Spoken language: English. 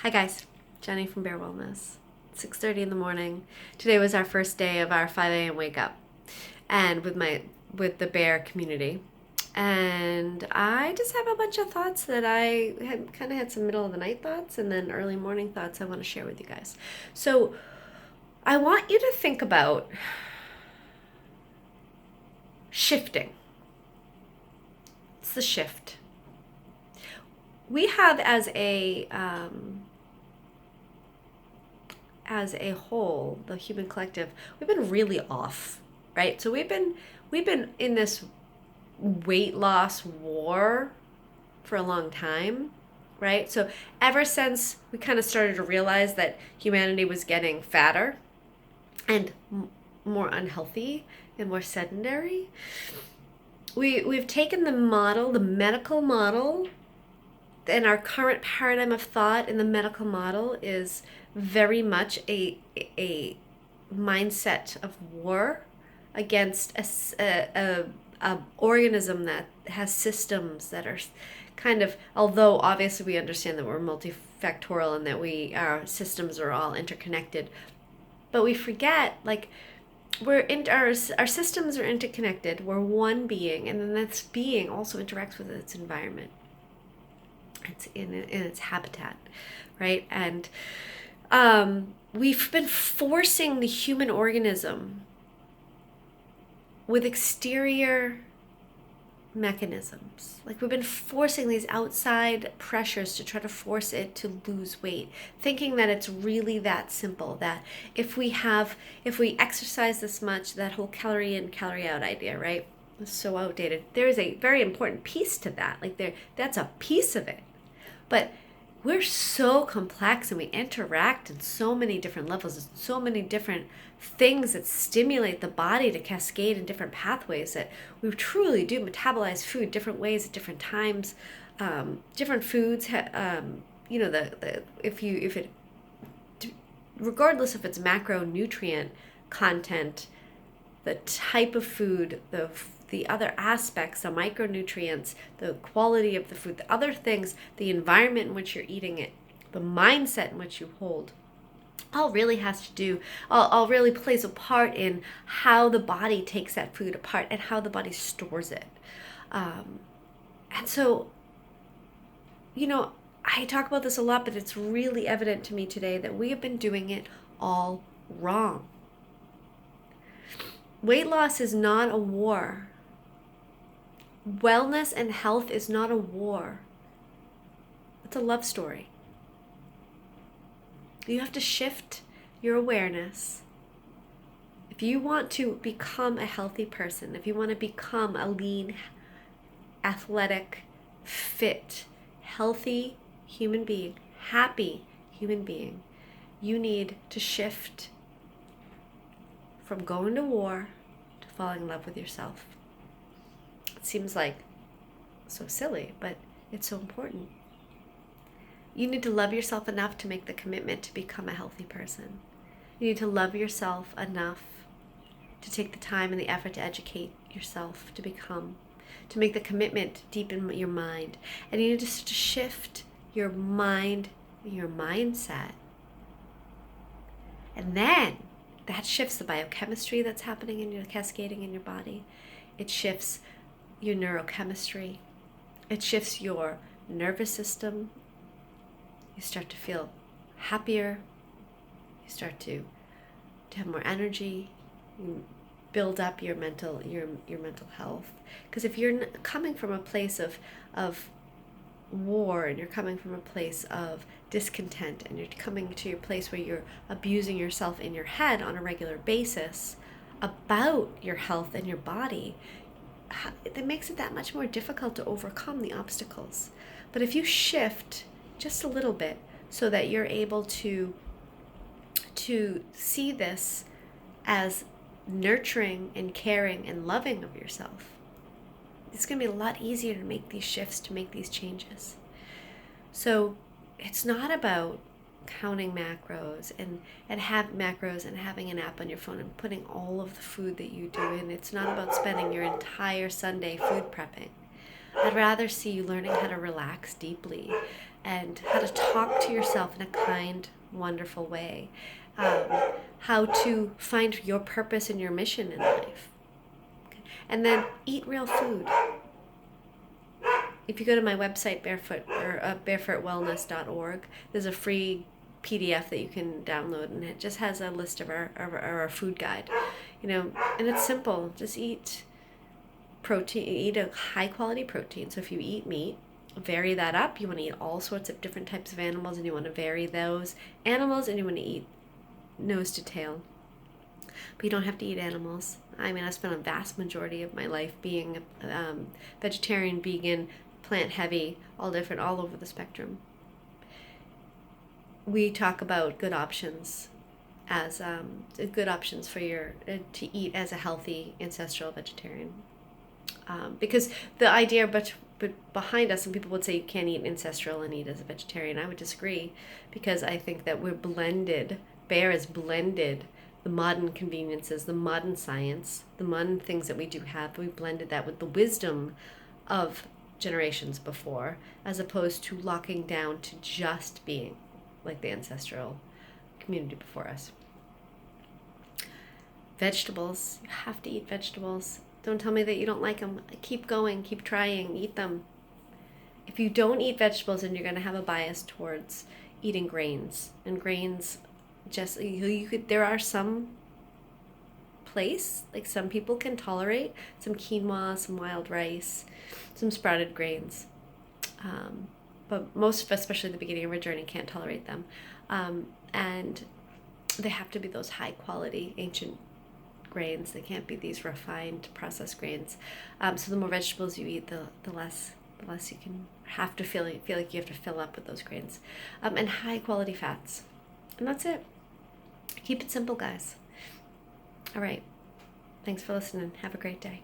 Hi guys, Jenny from Bear Wellness. 6:30 in the morning. Today was our first day of our 5 a.m. wake up, and with the bear community. And I just have a bunch of thoughts that I had some middle of the night thoughts and then early morning thoughts I want to share with you guys. So I want you to think about shifting. It's the shift. We have as a whole, the human collective, we've been really off, right? So we've been in this weight loss war for a long time, right? So ever since we kind of started to realize that humanity was getting fatter and more unhealthy and more sedentary, we've taken the model, the medical model, and our current paradigm of thought in the medical model is very much a mindset of war against a organism that has systems that are kind of, although obviously we understand that we're multifactorial and that our systems are all interconnected, but we forget, like, our systems are interconnected. We're one being, and then this being also interacts with its environment. It's in its habitat, right? And we've been forcing the human organism with exterior mechanisms. Like, we've been forcing these outside pressures to try to force it to lose weight, thinking that it's really that simple, that if we exercise this much, that whole calorie in, calorie out idea, right? It's so outdated. There is a very important piece to that. That's a piece of it. But we're so complex and we interact in so many different levels, and so many different things that stimulate the body to cascade in different pathways, that we truly do metabolize food different ways at different times. Different foods, regardless of its macronutrient content, the type of food, the other aspects, the micronutrients, the quality of the food, the other things, the environment in which you're eating it, the mindset in which you hold, all really plays a part in how the body takes that food apart and how the body stores it. And so, I talk about this a lot, but it's really evident to me today that we have been doing it all wrong. Weight loss is not a war. Wellness and health is not a war. It's a love story. You have to shift your awareness. If you want to become a healthy person, if you want to become a lean, athletic, fit, healthy human being, happy human being, you need to shift from going to war to falling in love with yourself. It seems like so silly, but it's so important. You need to love yourself enough to make the commitment to become a healthy person. You need to love yourself enough to take the time and the effort to educate yourself to make the commitment deep in your mind. And you need to shift your mind, your mindset. And then that shifts the biochemistry that's happening in your cascading in your body. It shifts your neurochemistry. It shifts your nervous system. You start to feel happier. You start to have more energy. You build up your mental health. Because if you're coming from a place of war, and you're coming from a place of discontent, and you're coming to your place where you're abusing yourself in your head on a regular basis about your health and your body, it makes it that much more difficult to overcome the obstacles. But if you shift just a little bit so that you're able to see this as nurturing and caring and loving of yourself, it's going to be a lot easier to make these shifts, to make these changes. So it's not about counting macros and having an app on your phone and putting all of the food that you do in. It's not about spending your entire Sunday food prepping. I'd rather see you learning how to relax deeply, and how to talk to yourself in a kind, wonderful way, how to find your purpose and your mission in life. Okay. And then eat real food. If you go to my website, barefootwellness.org, there's a free PDF that you can download, and it just has a list of our food guide. And it's simple. Just eat protein, eat a high quality protein. So if you eat meat, vary that up. You want to eat all sorts of different types of animals, and you want to vary those animals, and you want to eat nose to tail. But you don't have to eat animals. I mean, I spent a vast majority of my life being vegetarian, vegan, plant heavy, all different, all over the spectrum. We talk about good options as good options for to eat as a healthy ancestral vegetarian. Because the idea, but behind us, some people would say you can't eat ancestral and eat as a vegetarian. I would disagree, because I think that we're blended. Bear is blended the modern conveniences, the modern science, the modern things that we do have. We blended that with the wisdom of generations before, as opposed to locking down to just being like the ancestral community before us. Vegetables, you have to eat vegetables. Don't tell me that you don't like them. Keep going, keep trying, eat them. If you don't eat vegetables, then you're going to have a bias towards eating grains. And grains, just there are some like some people can tolerate some quinoa, some wild rice, some sprouted grains. But most, especially at the beginning of our journey, can't tolerate them. And they have to be those high quality ancient grains. They can't be these refined processed grains. So the more vegetables you eat, the less you can have to feel like you have to fill up with those grains. And high quality fats. And that's it. Keep it simple, guys. All right. Thanks for listening. Have a great day.